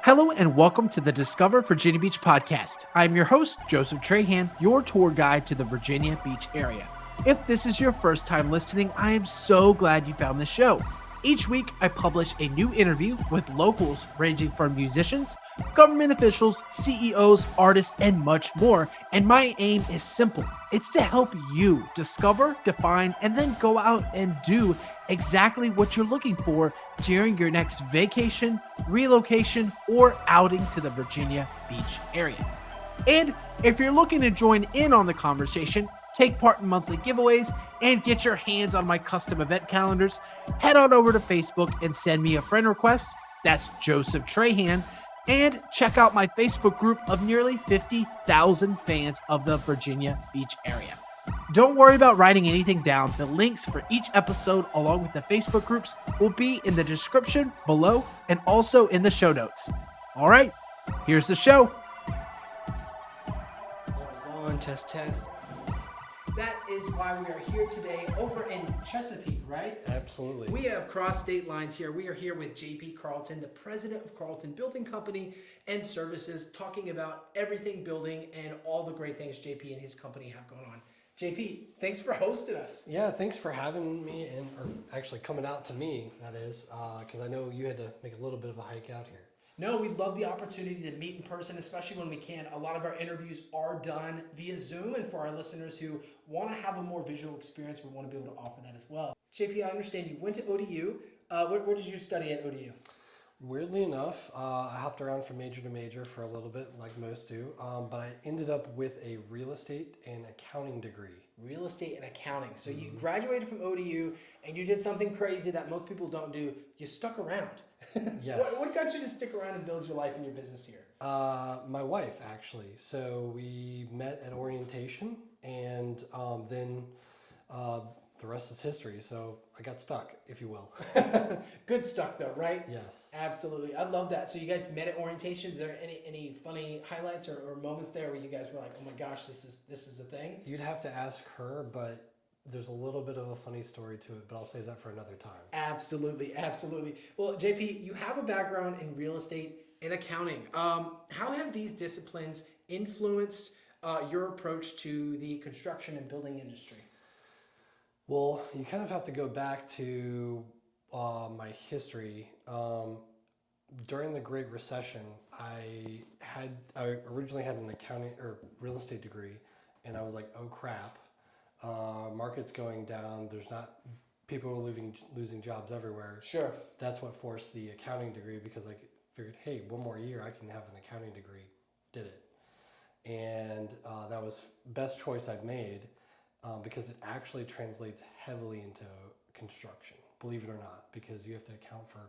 Hello and welcome to the Discover Virginia Beach podcast. I'm your host, Joseph Trahan, your tour guide to the Virginia Beach area. If this is your first time listening, I am so glad you found this show. Each week, I publish a new interview with locals ranging from musicians, government officials, CEOs, artists, and much more. And my aim is simple. It's to help you discover, define, and then go out and do exactly what you're looking for during your next vacation, relocation, or outing to the Virginia Beach area. And if you're looking to join in on the conversation, take part in monthly giveaways, and get your hands on my custom event calendars, head on over to Facebook and send me a friend request. That's Joseph Trahan. And check out my Facebook group of nearly 50,000 fans of the Virginia Beach area. Don't worry about writing anything down. The links for each episode, along with the Facebook groups, will be in the description below and also in the show notes. All right, here's the show. What is on? Test, test. That is why we are here today over in Chesapeake, right? Absolutely. We have crossed state lines here. We are here with JP Carlton, the president of Carlton Building Company and Services, talking about everything building and all the great things JP and his company have going on. JP, thanks for hosting us. Yeah, thanks for having me or actually coming out to me, that is, because I know you had to make a little bit of a hike out here. No, we love the opportunity to meet in person, especially when we can. A lot of our interviews are done via Zoom, and for our listeners who want to have a more visual experience, we want to be able to offer that as well. JP, I understand you went to ODU. Where did you study at ODU? Weirdly enough, I hopped around from major to major for a little bit, like most do, but I ended up with a real estate and accounting degree. Real estate and accounting. So you graduated from ODU, and you did something crazy that most people don't do. You stuck around. Yes. What got you to stick around and build your life and your business here? My wife, actually. So we met at orientation, and then the rest is history. So I got stuck, if you will. Good stuck though, right? Yes. Absolutely. I love that. So you guys met at orientation. Is there any funny highlights or moments there where you guys were like, oh my gosh, this is a thing? You'd have to ask her, but there's a little bit of a funny story to it, but I'll save that for another time. Absolutely. Well, JP, you have a background in real estate and accounting. How have these disciplines influenced your approach to the construction and building industry? Well, you kind of have to go back to my history. During the Great Recession, I originally had an accounting or real estate degree, and I was like, oh crap, market's going down. People are losing jobs everywhere. Sure. That's what forced the accounting degree, because I figured, hey, one more year I can have an accounting degree. Did it, and that was best choice I'd made. Because it actually translates heavily into construction, believe it or not, because you have to account for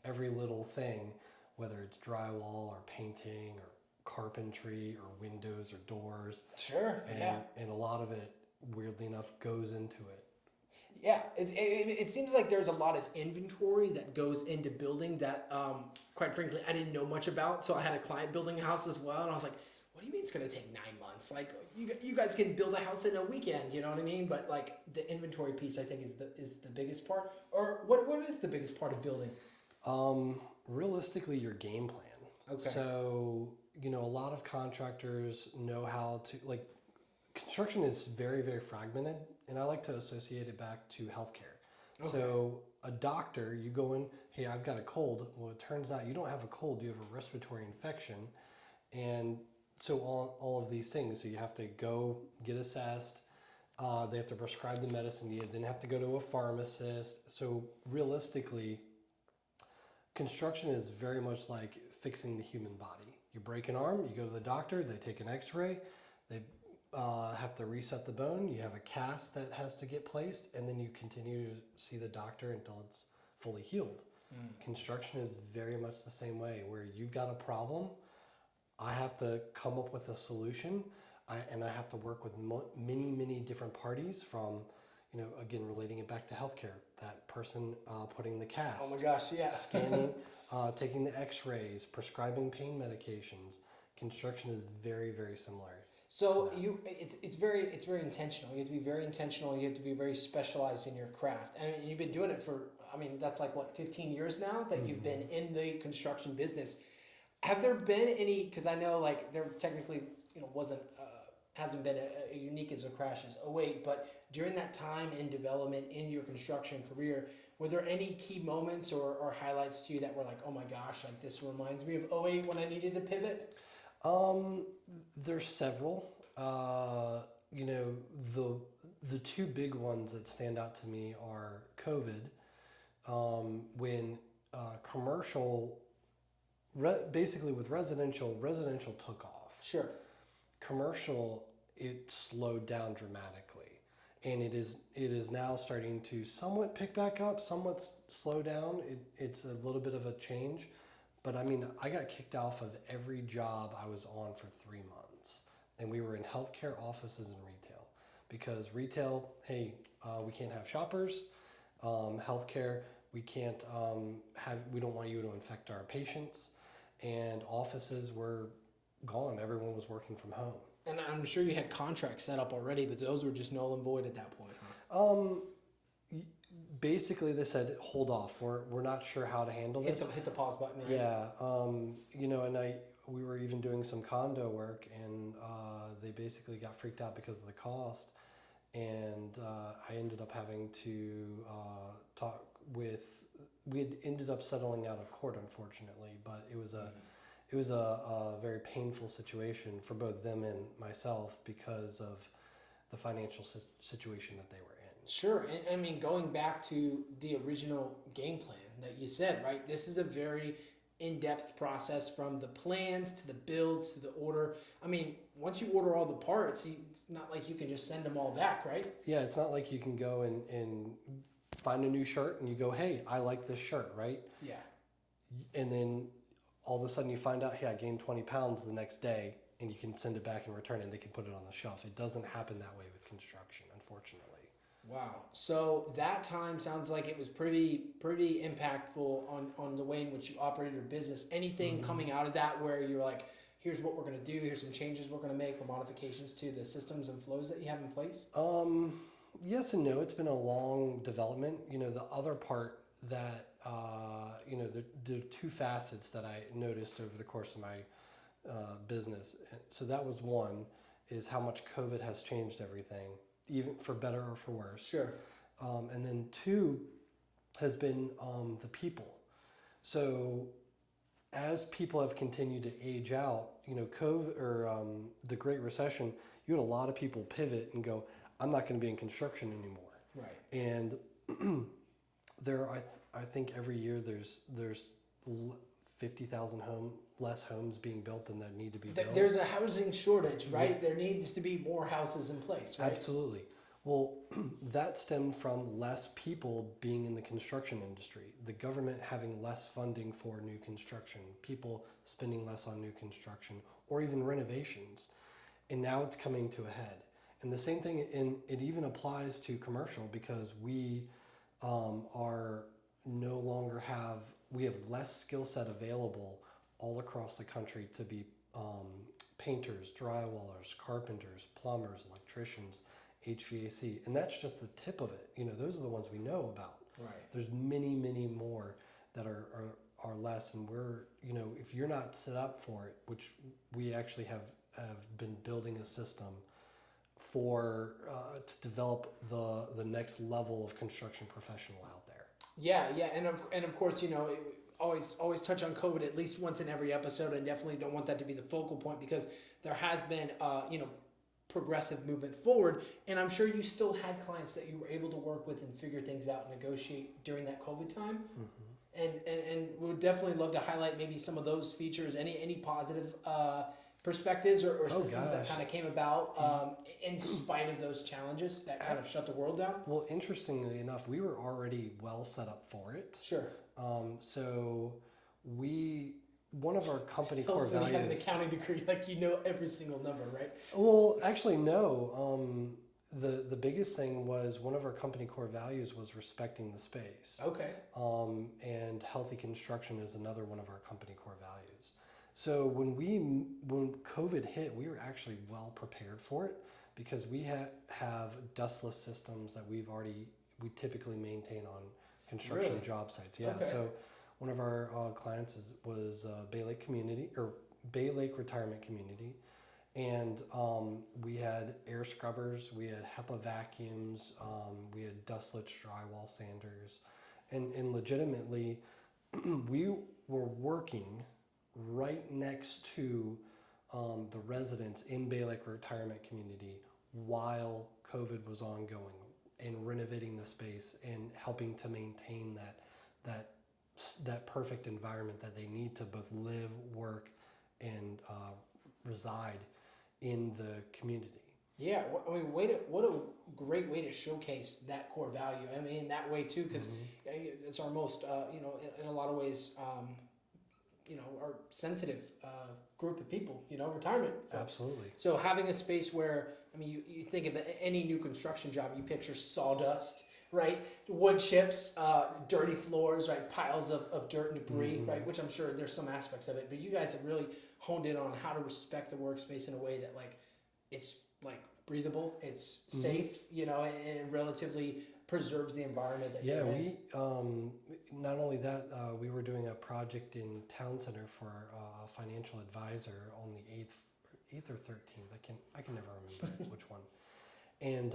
every little thing, whether it's drywall or painting or carpentry or windows or doors. Sure. And a lot of it, weirdly enough, goes into it. Yeah, it seems like there's a lot of inventory that goes into building that, quite frankly, I didn't know much about. So I had a client building a house as well, and I was like, what do you mean it's going to take 9 months? Like, you guys can build a house in a weekend, you know what I mean? But like the inventory piece, I think is the biggest part. Or what is the biggest part of building? Realistically, your game plan. Okay. So, a lot of contractors know how to, like, construction is very, very fragmented, and I like to associate it back to healthcare. Okay. So a doctor, you go in, hey, I've got a cold. Well, it turns out you don't have a cold, you have a respiratory infection. And so all of these things, so you have to go get assessed. They have to prescribe the medicine. You then have to go to a pharmacist. So realistically, construction is very much like fixing the human body. You break an arm, you go to the doctor, they take an x-ray, they have to reset the bone, you have a cast that has to get placed, and then you continue to see the doctor until it's fully healed. Construction is very much the same way, where you've got a problem, I have to come up with a solution, and I have to work with many different parties from, again, relating it back to healthcare, that person putting the cast. Oh my gosh, yeah. Scanning, taking the x-rays, prescribing pain medications. Construction is very, very similar. So it's very intentional. You have to be very intentional. You have to be very specialized in your craft. And you've been doing it for, that's like, 15 years now that you've been in the construction business. Have there been any? Because I know like there technically wasn't hasn't been a unique as a crash as '08, but during that time in development in your construction career, were there any key moments or highlights to you that were like, oh my gosh, like this reminds me of '08 when I needed to pivot? There's several. You know, the two big ones that stand out to me are COVID, when commercial, basically with residential took off. Sure. Commercial, it slowed down dramatically, and it is now starting to somewhat pick back up, somewhat slow down. It's a little bit of a change, but I mean, I got kicked off of every job I was on for 3 months, and we were in healthcare, offices, and retail, because retail, hey, we can't have shoppers. Healthcare, we can't we don't want you to infect our patients, and offices were gone. Everyone was working from home. And I'm sure you had contracts set up already, but those were just null and void at that point. Huh? Basically, they said, hold off. We're not sure how to handle this. Hit the pause button. Right? Yeah. You know, and we were even doing some condo work, and they basically got freaked out because of the cost. And I ended up having to talk with. We had ended up settling out of court, unfortunately, but it was a. Mm-hmm. It was a very painful situation for both them and myself because of the financial situation that they were in. Sure. And I mean, going back to the original game plan that you said, right? This is a very in-depth process from the plans to the builds to the order. I mean, once you order all the parts, it's not like you can just send them all back, right? Yeah, it's not like you can go and find a new shirt and you go, hey, I like this shirt, right? Yeah. And then all of a sudden you find out, hey, I gained 20 pounds the next day, and you can send it back and return it, and they can put it on the shelf. It doesn't happen that way with construction, unfortunately. Wow. So that time sounds like it was pretty impactful on the way in which you operated your business. Anything coming out of that where you're like, here's what we're going to do, here's some changes we're going to make or modifications to the systems and flows that you have in place? Yes and no. It's been a long development. You know, the other part that you know, the two facets that I noticed over the course of my business. So that was one, is how much COVID has changed everything, even for better or for worse. Sure. And then two has been the people. So as people have continued to age out, you know, COVID or the Great Recession, you had a lot of people pivot and go, I'm not going to be in construction anymore. Right. And there are, I think every year there's 50,000 less homes being built than that need to be built. There's a housing shortage, right? Yeah. There needs to be more houses in place, right? Absolutely. Well, that stemmed from less people being in the construction industry, the government having less funding for new construction, people spending less on new construction, or even renovations. And now it's coming to a head. And the same thing, it even applies to commercial, because we we have less skill set available all across the country to be painters, drywallers, carpenters, plumbers, electricians, HVAC, and that's just the tip of it. You know, those are the ones we know about. Right. There's many, many more that are less, and we're, you know, if you're not set up for it, which we actually have been building a system for to develop the next level of construction professional out there. Yeah, and of course, you know, always touch on COVID at least once in every episode, and definitely don't want that to be the focal point, because there has been you know, progressive movement forward, and I'm sure you still had clients that you were able to work with and figure things out and negotiate during that COVID time. And we would definitely love to highlight maybe some of those features, any positive perspectives or systems that kind of came about in spite of those challenges that kind of shut the world down? Well, interestingly enough, we were already well set up for it. Sure. So one of our company core values. When you have an accounting degree, like you know every single number, right? Well, actually, no. The biggest thing was one of our company core values was respecting the space. Okay. And healthy construction is another one of our company core values. So when COVID hit, we were actually well prepared for it, because we have dustless systems that we typically maintain on construction job sites. Yeah. Okay. So One of our clients was Bay Lake Community or Bay Lake Retirement Community, and we had air scrubbers, we had HEPA vacuums, we had dustless drywall sanders, and legitimately, we were working right next to the residents in Bay Lake Retirement Community while COVID was ongoing, and renovating the space and helping to maintain that perfect environment that they need to both live, work, and reside in the community. Yeah, I mean, what a great way to showcase that core value. I mean, in that way too, because it's our most, in a lot of ways, our sensitive group of people, retirement folks. Absolutely. So having a space where, I mean, you think of any new construction job, you picture sawdust, right? Wood chips, dirty floors, right? Piles of dirt and debris, right? Which I'm sure there's some aspects of it, but you guys have really honed in on how to respect the workspace in a way that it's breathable, it's safe, and it relatively preserves the environment that you're in. We not only that, we were doing a project in Town Center for a financial advisor on the 8th or 13th. I can never remember which one. And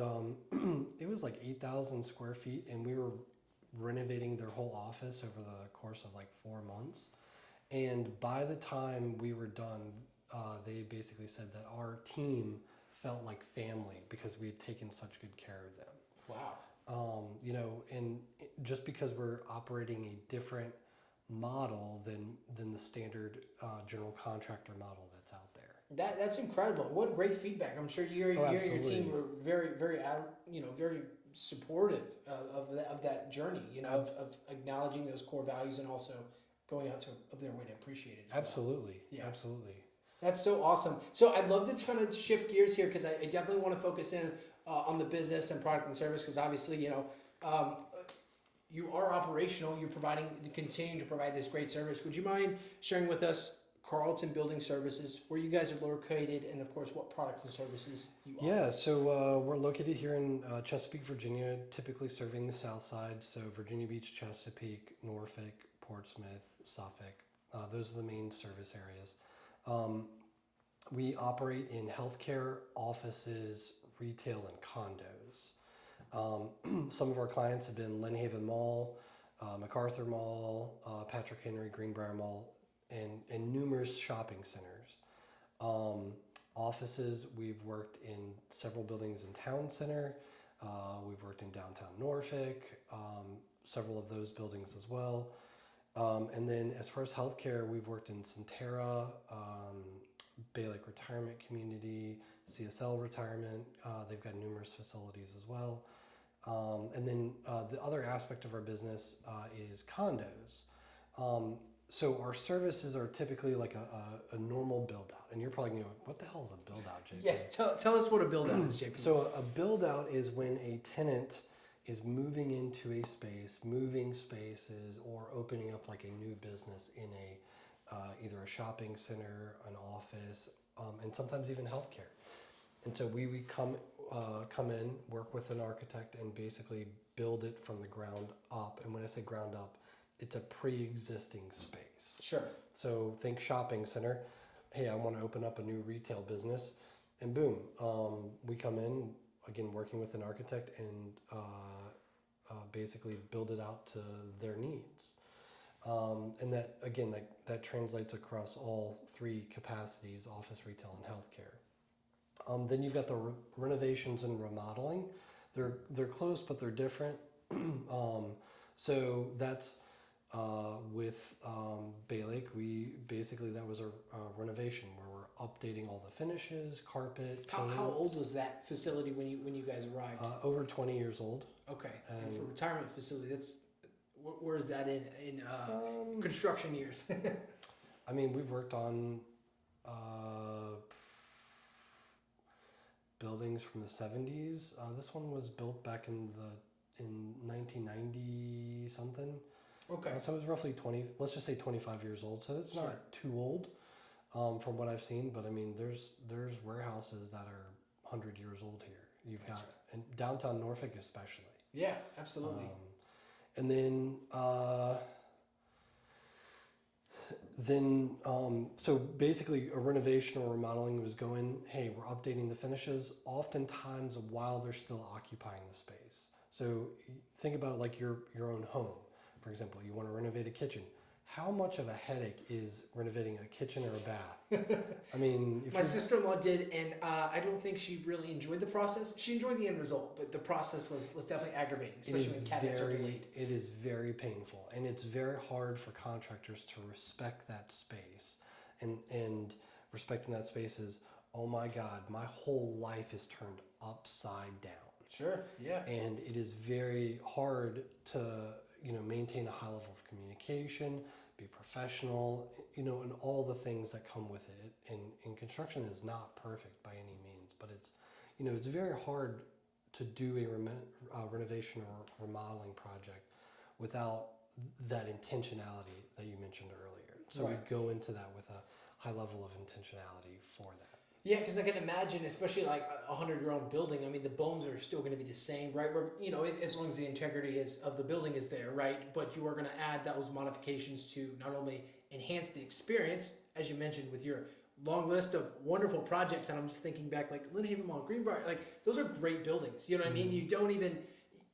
it was like 8,000 square feet, and we were renovating their whole office over the course of 4 months. And by the time we were done, they basically said that our team felt like family because we had taken such good care of them. Wow. And just because we're operating a different model than the standard general contractor model that's out there. That's incredible. What great feedback. I'm sure you and your team were very, very, very supportive of that journey, of acknowledging those core values and also going out of their way to appreciate it. Absolutely. Yeah. Absolutely. That's so awesome. So I'd love to kind of shift gears here because I definitely want to focus in on the business and product and service because obviously, you are operational. You're continuing to provide this great service. Would you mind sharing with us Carlton Building Services, where you guys are located, and of course, what products and services you offer? Yeah, so we're located here in Chesapeake, Virginia, typically serving the south side. So Virginia Beach, Chesapeake, Norfolk, Portsmouth, Suffolk. Those are the main service areas. We operate in healthcare, offices, retail, and condos. Some of our clients have been Lynn Haven Mall, MacArthur Mall, Patrick Henry, Greenbrier Mall, and numerous shopping centers. Offices, we've worked in several buildings in Town Center. We've worked in downtown Norfolk, several of those buildings as well. And then as far as healthcare, we've worked in Centera, Bay Lake Retirement Community, CSL Retirement. They've got numerous facilities as well. And then the other aspect of our business is condos. So our services are typically like a normal build out. And you're probably going to go, what the hell is a build out, JP? Yes, tell us what a build out is, JP. So a build out is when a tenant is moving into a space, moving spaces, or opening up like a new business in either a shopping center, an office, and sometimes even healthcare. And so we come in, work with an architect, and basically build it from the ground up. And when I say ground up, it's a pre-existing space. Sure. So think shopping center. Hey, I want to open up a new retail business, and boom, we come in, again, working with an architect and basically build it out to their needs. And that, again, that translates across all three capacities: office, retail, and healthcare. Then you've got the renovations and remodeling. They're close, but they're different. So that's with Bay Lake. That was a renovation where we're updating all the finishes, carpet, paint. How old was that facility when you guys arrived? Over 20 years old. Okay, and for retirement facility, where is that in construction years? I mean, we've worked on buildings from the 70s. This one was built back in 1990 something. Okay. So it was roughly 20, let's just say 25 years old. So it's not too old from what I've seen, but I mean, there's warehouses that are 100 years old here. You've got, and downtown Norfolk especially. Yeah, absolutely. And then then, so basically a renovation or remodeling was going, hey, we're updating the finishes, oftentimes while they're still occupying the space. So think about like your own home. For example, you want to renovate a kitchen. How much of a headache is renovating a kitchen or a bath? I mean, My sister-in-law did, and I don't think she really enjoyed the process. She enjoyed the end result, but the process was definitely aggravating, especially when cabinets are delayed. It is very painful, and it's very hard for contractors to respect that space. And respecting that space is, oh my God, my whole life is turned upside down. Sure, yeah. And it is very hard to, maintain a high level of communication, be professional, and all the things that come with it. And construction is not perfect by any means, but it's very hard to do a renovation or remodeling project without that intentionality that you mentioned earlier. So Right. we go into that with a high level of intentionality for that. Yeah, because I can imagine, especially like a 100-year-old building. I mean, the bones are still going to be the same, right? Where as long as the integrity of the building is there, right? But you are going to add those modifications to not only enhance the experience, as you mentioned, with your long list of wonderful projects. And I'm just thinking back, like Lynn Haven Mall, Greenbrier, like those are great buildings. You know what I mean? You don't even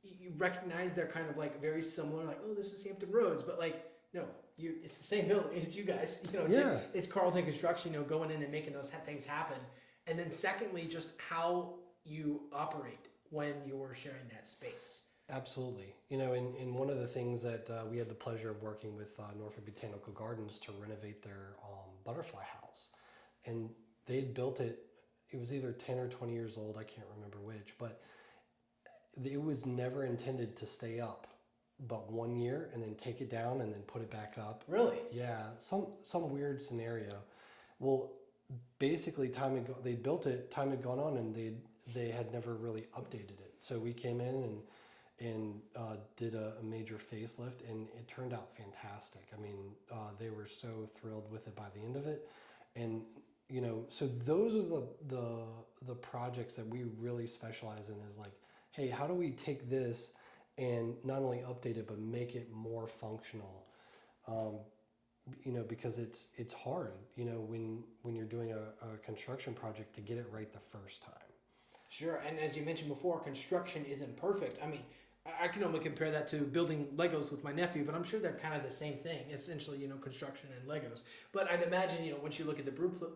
you recognize they're kind of like very similar. Like, oh, this is Hampton Roads, but like no. It's the same building. It's you guys. Yeah. It's Carlton Construction. Going in and making those things happen. And then secondly, just how you operate when you're sharing that space. Absolutely. And one of the things that we had the pleasure of working with Norfolk Botanical Gardens to renovate their butterfly house. And they had built it, it was either 10 or 20 years old, I can't remember which, but it was never intended to stay up but 1 year and then take it down and then put it back up. Really? Yeah, some weird scenario. Well, basically they built it, time had gone on, and they had never really updated it. So we came in and did a major facelift, and it turned out fantastic. I mean, they were so thrilled with it by the end of it. And so those are the projects that we really specialize in, is like, hey, how do we take this and not only update it but make it more functional? Because it's hard, when you're doing a construction project, to get it right the first time. Sure. And as you mentioned before, construction isn't perfect. I mean, I can only compare that to building Legos with my nephew, but I'm sure they're kind of the same thing, essentially, construction and Legos. But I'd imagine, once you look at the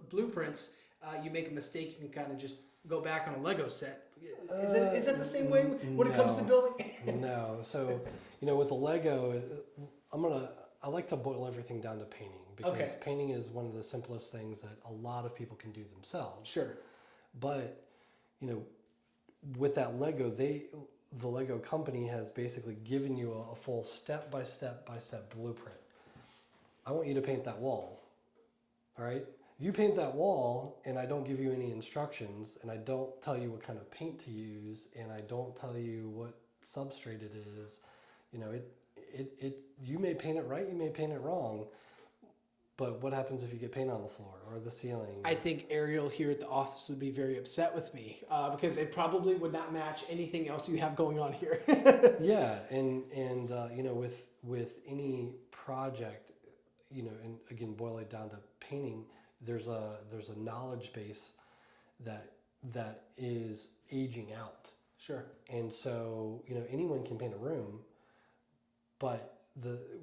blueprints, you make a mistake, you can kind of just go back on a Lego set. Is that the same way when it comes to building? No. So, with a Lego, I like to boil everything down to painting, because painting is one of the simplest things that a lot of people can do themselves. Sure. But, with that Lego, the Lego company has basically given you a full step-by-step blueprint. I want you to paint that wall. All right? If you paint that wall and I don't give you any instructions, and I don't tell you what kind of paint to use, and I don't tell you what substrate it is, you may paint it right, you may paint it wrong, but what happens if you get paint on the floor or the ceiling? I think Ariel here at the office would be very upset with me because it probably would not match anything else you have going on here. Yeah, and with any project, and again, boil it down to painting, there's a knowledge base that is aging out. Sure. And so, anyone can paint a room, but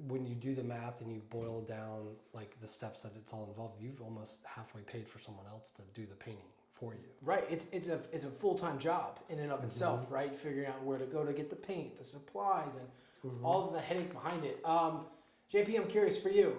when you do the math and you boil down like the steps that it's all involved, you've almost halfway paid for someone else to do the painting for you. Right. It's a full-time job in and of itself, right? Figuring out where to go to get the paint, the supplies, and all of the headache behind it. JP, I'm curious for you,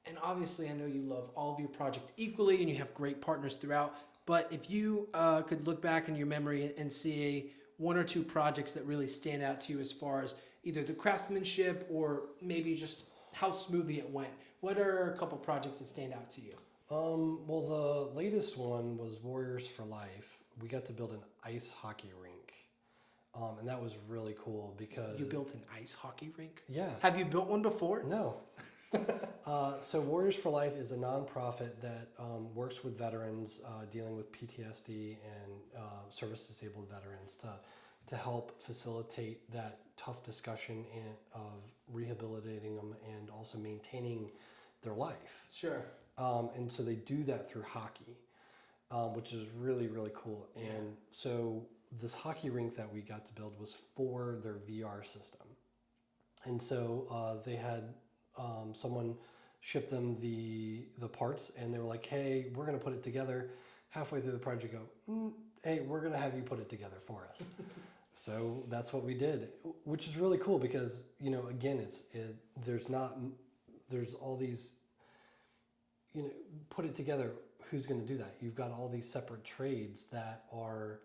and obviously I know you love all of your projects equally and you have great partners throughout, but if you could look back in your memory and see one or two projects that really stand out to you as far as either the craftsmanship or maybe just how smoothly it went, what are a couple projects that stand out to you? Well, the latest one was Warriors for Life. We got to build an ice hockey rink. And that was really cool because... You built an ice hockey rink? Yeah. Have you built one before? No. So Warriors for Life is a nonprofit that works with veterans dealing with PTSD and service-disabled veterans to help facilitate that tough discussion of rehabilitating them and also maintaining their life. Sure. And so they do that through hockey, which is really, really cool. And so this hockey rink that we got to build was for their VR system. And so they had someone ship them the parts, and they were like, hey, we're going to put it together. Halfway through the project, go, hey, we're going to have you put it together for us. So that's what we did, which is really cool because, you know, again, there's all these, you know, put it together. Who's going to do that? You've got all these separate trades that are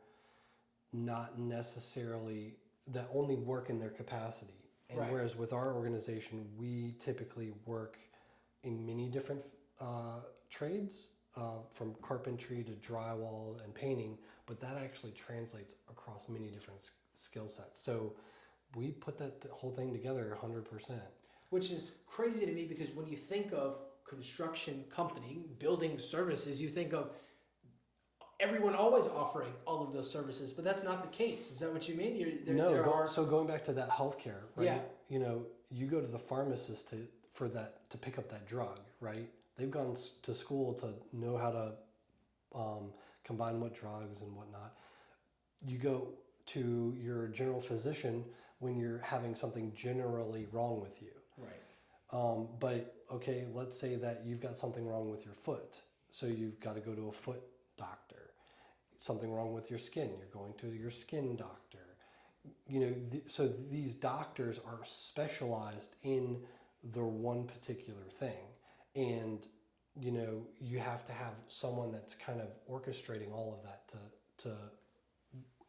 not necessarily, that only work in their capacity. And whereas with our organization, we typically work in many different trades, from carpentry to drywall and painting, but that actually translates across many different skill sets. So we put that whole thing together 100%. Which is crazy to me because when you think of construction company, building services, you think of everyone always offering all of those services, but that's not the case. Is that what you mean? So going back to that healthcare, right? Yeah. You know, you go to the pharmacist to pick up that drug, right? They've gone to school to know how to combine what drugs and whatnot. You go to your general physician when you're having something generally wrong with you. Right. But okay, let's say that you've got something wrong with your foot. So you've got to go to a foot doctor. Something wrong with your skin, you're going to your skin doctor. You know, so these doctors are specialized in their one particular thing. And, you know, you have to have someone that's kind of orchestrating all of that to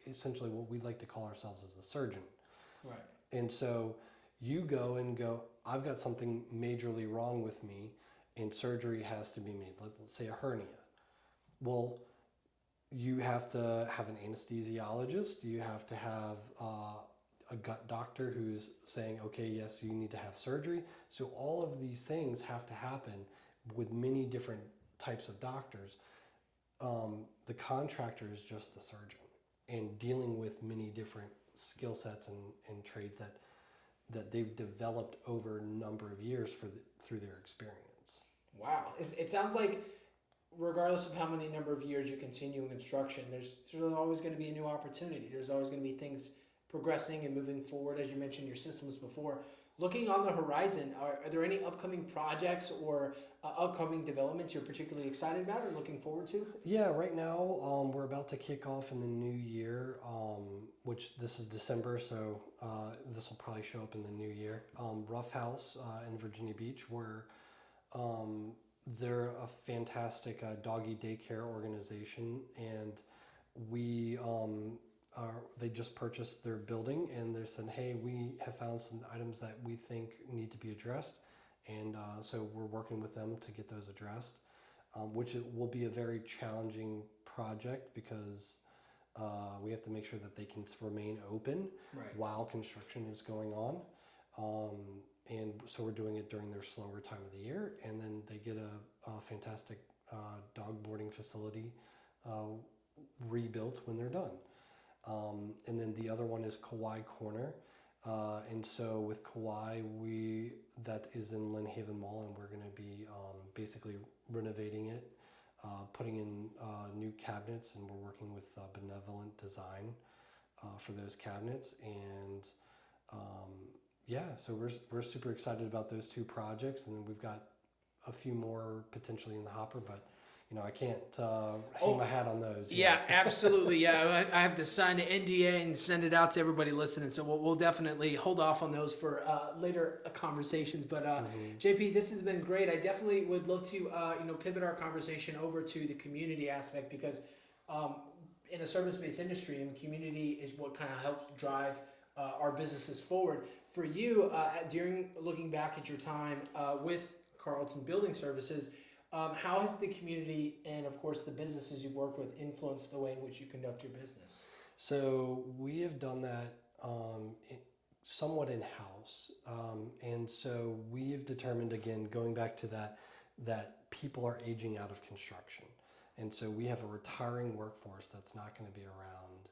essentially what we like to call ourselves as a surgeon. Right. And so you go, I've got something majorly wrong with me and surgery has to be made. Let's say a hernia. Well, you have to have an anesthesiologist. You have to have a gut doctor who's saying, okay, yes, you need to have surgery. So all of these things have to happen with many different types of doctors. The contractor is just the surgeon and dealing with many different skill sets and trades that they've developed over a number of years through their experience. Wow. It sounds like regardless of how many number of years you continue in construction, there's always going to be a new opportunity. There's always going to be things progressing and moving forward, as you mentioned your systems before. Looking on the horizon, are there any upcoming projects or upcoming developments you're particularly excited about or looking forward to? Yeah, right now we're about to kick off in the new year, which this is December, so this will probably show up in the new year. Rough House in Virginia Beach, where they're a fantastic doggy daycare organization, and they just purchased their building, and they said, hey, we have found some items that we think need to be addressed, and so we're working with them to get those addressed, which will be a very challenging project because we have to make sure that they can remain open while construction is going on. And so we're doing it during their slower time of the year, and then they get a fantastic dog boarding facility rebuilt when they're done. And then the other one is Kauai Corner. And so with Kauai, that is in Lynn Haven Mall, and we're going to be basically renovating it, putting in new cabinets, and we're working with Benevolent Design for those cabinets. And so we're super excited about those two projects, and then we've got a few more potentially in the hopper, but you know, I can't hang my hat on those. Yeah, absolutely. Yeah, I have to sign an NDA and send it out to everybody listening. So we'll definitely hold off on those for later conversations. But JP, this has been great. I definitely would love to pivot our conversation over to the community aspect, because in a service-based industry, and community is what kind of helps drive our businesses forward. For you, during looking back at your time with Carlton Building Services, how has the community and, of course, the businesses you've worked with influenced the way in which you conduct your business? So we have done that somewhat in-house. And so we have determined, again, going back to that people are aging out of construction. And so we have a retiring workforce that's not going to be around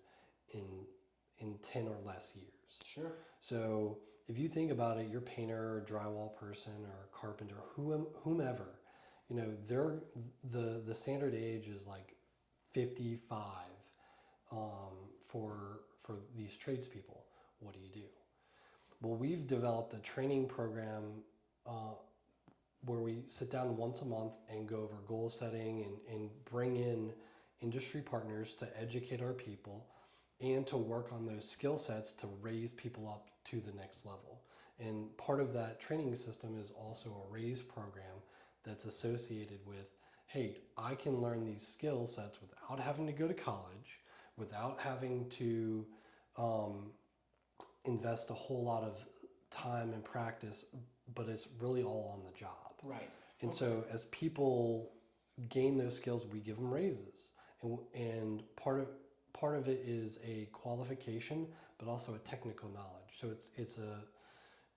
in 10 or less years. Sure. So if you think about it, your painter or drywall person or carpenter, whomever, you know, the standard age is like 55 for these tradespeople. What do you do? Well, we've developed a training program where we sit down once a month and go over goal setting and bring in industry partners to educate our people and to work on those skill sets to raise people up to the next level. And part of that training system is also a raise program that's associated with, hey, I can learn these skill sets without having to go to college, without having to invest a whole lot of time and practice, but it's really all on the job. Right. And so as people gain those skills, we give them raises. And part of it is a qualification, but also a technical knowledge. So it's a,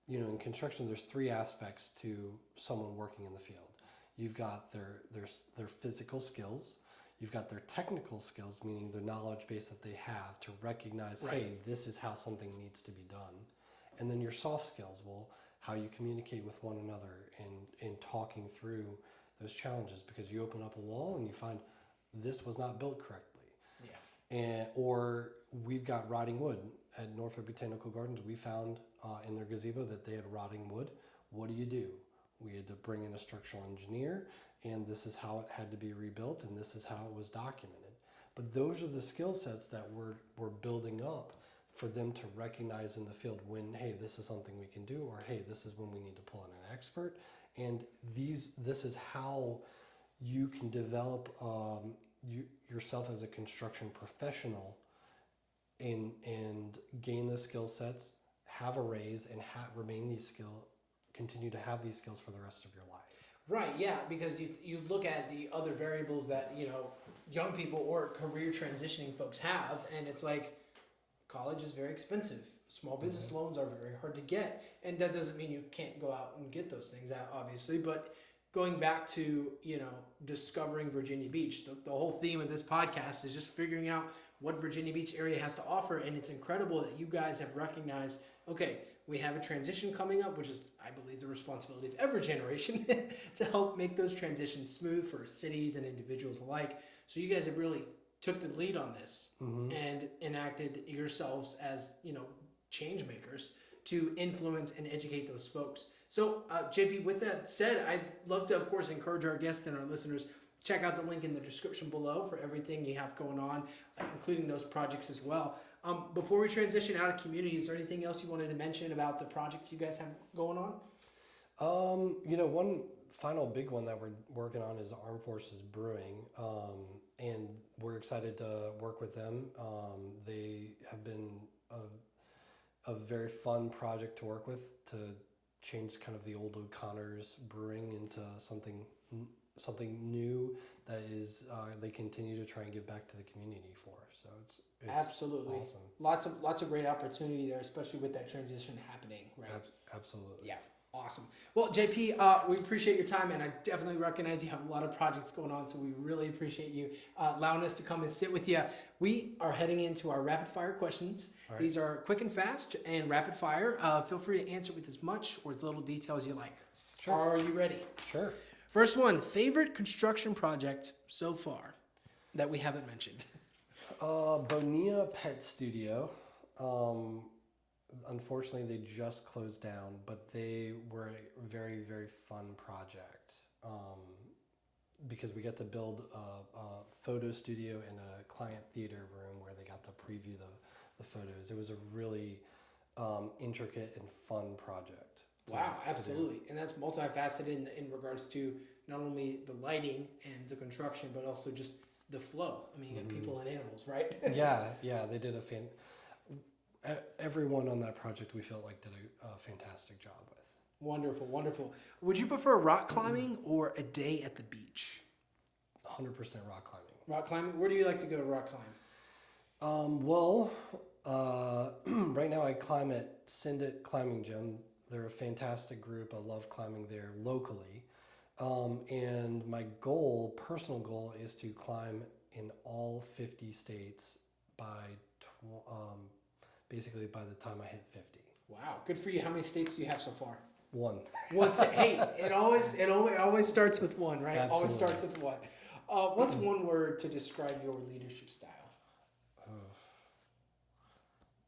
you know, in construction, there's three aspects to someone working in the field. You've got their physical skills. You've got their technical skills, meaning the knowledge base that they have to recognize, right. hey, this is how something needs to be done. And then your soft skills, well, how you communicate with one another and talking through those challenges, because you open up a wall and you find this was not built correctly. Yeah. Or we've got rotting wood at Norfolk Botanical Gardens. We found in their gazebo that they had rotting wood. What do? We had to bring in a structural engineer, and this is how it had to be rebuilt, and this is how it was documented. But those are the skill sets that we're building up for them to recognize in the field when, hey, this is something we can do, or hey, this is when we need to pull in an expert. And this is how you can develop yourself as a construction professional and gain the skill sets, have a raise, and continue to have these skills for the rest of your life. Right, yeah, because you look at the other variables that, you know, young people or career transitioning folks have, and it's like college is very expensive. Small business loans are very hard to get, and that doesn't mean you can't go out and get those things out, obviously, but going back to, you know, discovering Virginia Beach, the whole theme of this podcast is just figuring out what Virginia Beach area has to offer, and it's incredible that you guys have recognized, okay, we have a transition coming up, which is, I believe, the responsibility of every generation to help make those transitions smooth for cities and individuals alike. So you guys have really took the lead on this and enacted yourselves as, you know, change makers to influence and educate those folks. So JP, with that said, I'd love to, of course, encourage our guests and our listeners, check out the link in the description below for everything you have going on, including those projects as well. Before we transition out of community, is there anything else you wanted to mention about the projects you guys have going on? You know, one final big one that we're working on is Armed Forces Brewing, and we're excited to work with them. They have been a very fun project to work with, to change kind of the old O'Connor's brewing into something new that is they continue to try and give back to the community for. So it's absolutely awesome. Lots of great opportunity there, especially with that transition happening, right? Absolutely. Yeah. Awesome. Well, JP, we appreciate your time, and I definitely recognize you have a lot of projects going on, so we really appreciate you allowing us to come and sit with you. We are heading into our rapid fire questions. Right. These are quick and fast and rapid fire. Feel free to answer with as much or as little detail as you like. Sure. Are you ready? Sure. First one, favorite construction project so far that we haven't mentioned? Bonilla Pet Studio. Unfortunately, they just closed down, but they were a very, very fun project because we got to build a photo studio and a client theater room where they got to preview the photos. It was a really intricate and fun project. Wow, absolutely. And that's multifaceted in regards to not only the lighting and the construction, but also just the flow. I mean, you got people and animals, right? yeah, they did everyone on that project we felt like did a fantastic job with. Wonderful, wonderful. Would you prefer rock climbing or a day at the beach? 100% rock climbing. Rock climbing? Where do you like to go to rock climb? Right now I climb at Syndit Climbing Gym. They're a fantastic group. I love climbing there locally. And my personal goal, is to climb in all 50 states by basically by the time I hit 50. Wow, good for you. How many states do you have so far? One. One state. Hey, it always starts with one, right? Absolutely. Always starts with one. What's one word to describe your leadership style?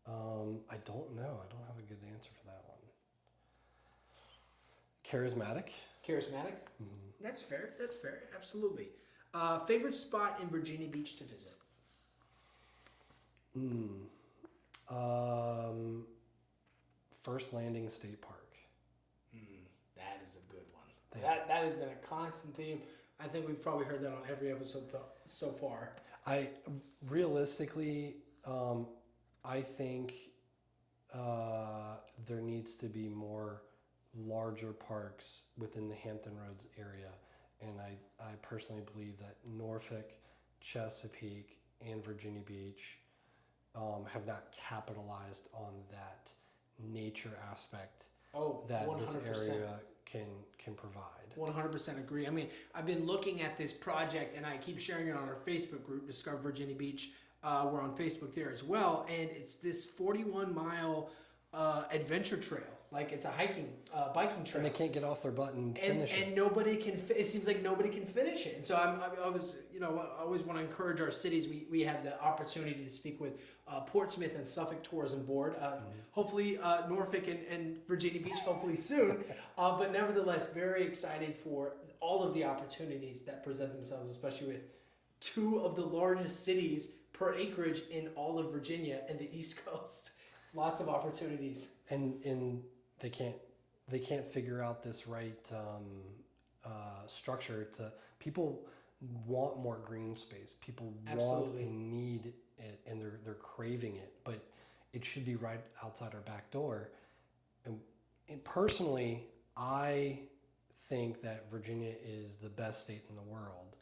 I don't know. I don't have a good answer for that one. Charismatic. Charismatic? Mm. That's fair. That's fair. Absolutely. Favorite spot in Virginia Beach to visit? First Landing State Park. That is a good one. That has been a constant theme. I think we've probably heard that on every episode so far. I realistically, I think there needs to be more larger parks within the Hampton Roads area, and I personally believe that Norfolk, Chesapeake, and Virginia Beach have not capitalized on that nature aspect that 100%. This area can provide. 100% agree. I mean, I've been looking at this project, and I keep sharing it on our Facebook group, Discover Virginia Beach. We're on Facebook there as well, and it's this 41-mile adventure trail. Like, it's a biking trail. And they can't get off their butt and finish it. And nobody can. It seems like nobody can finish it. And so I was, I always want to encourage our cities. We had the opportunity to speak with Portsmouth and Suffolk Tourism Board. Hopefully Norfolk and Virginia Beach. Hopefully soon. But nevertheless, very excited for all of the opportunities that present themselves, especially with two of the largest cities per acreage in all of Virginia and the East Coast. Lots of opportunities. And they can't figure out this right structure. People want more green space. People want and need it, and they're craving it. But it should be right outside our back door. And personally, I think that Virginia is the best state in the world,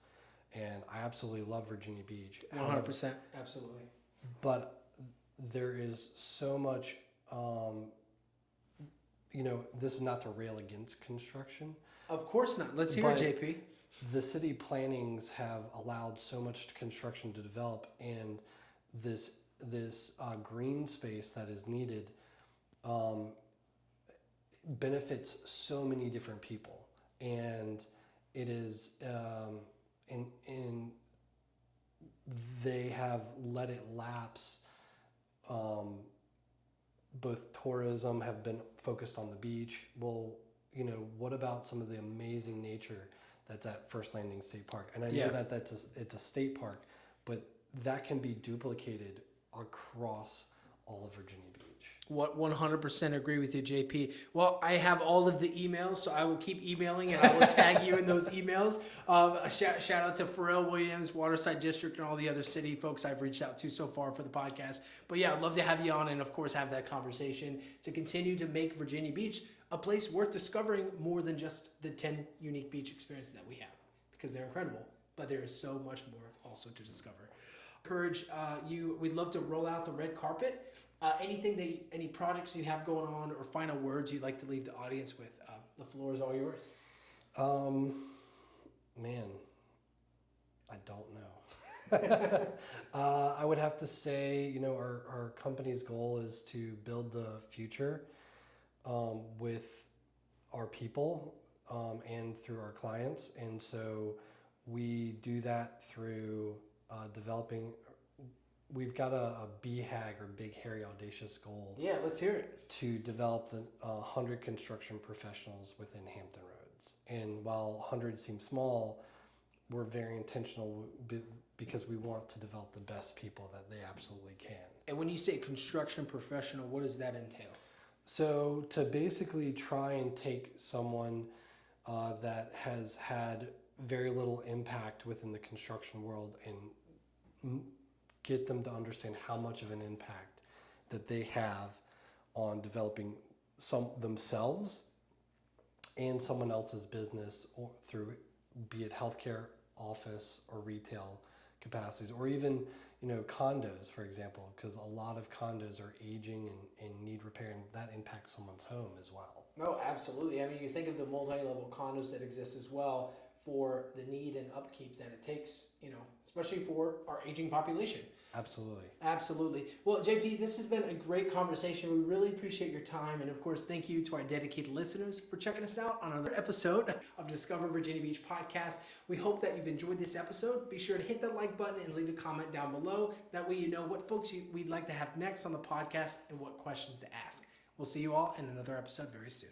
and I absolutely love Virginia Beach. 100%, absolutely. But there is so much. This is not to rail against construction. Of course not. Let's hear it, JP. The city plannings have allowed so much construction to develop, and this green space that is needed benefits so many different people, and it is and they have let it lapse. Both tourism have been focused on the beach. Well, what about some of the amazing nature that's at First Landing State Park? And I know that it's a state park, but that can be duplicated across all of Virginia Beach. What 100% agree with you, JP. Well, I have all of the emails, so I will keep emailing and I will tag you in those emails. A shout out to Pharrell Williams, Waterside District, and all the other city folks I've reached out to so far for the podcast. But yeah, I'd love to have you on and, of course, have that conversation to continue to make Virginia Beach a place worth discovering more than just the 10 unique beach experiences that we have, because they're incredible, but there is so much more also to discover. Encourage you. We'd love to roll out the red carpet. Any projects you have going on, or final words you'd like to leave the audience with? The floor is all yours. Man, I don't know. I would have to say, our company's goal is to build the future with our people and through our clients, and so we do that through developing. We've got a BHAG, or Big Hairy Audacious goal. Yeah, let's hear it. To develop the 100 construction professionals within Hampton Roads. And while 100 seems small, we're very intentional because we want to develop the best people that they absolutely can. And when you say construction professional, what does that entail? So to basically try and take someone that has had very little impact within the construction world and get them to understand how much of an impact that they have on developing themselves and someone else's business, or through, be it healthcare, office, or retail capacities, or even condos, for example, because a lot of condos are aging and need repair, and that impacts someone's home as well. No, absolutely. I mean, you think of the multi-level condos that exist as well for the need and upkeep that it takes, especially for our aging population. Absolutely. Absolutely. Well, JP, this has been a great conversation. We really appreciate your time. And of course, thank you to our dedicated listeners for checking us out on another episode of Discover Virginia Beach podcast. We hope that you've enjoyed this episode. Be sure to hit that like button and leave a comment down below. That way you know what folks we'd like to have next on the podcast and what questions to ask. We'll see you all in another episode very soon.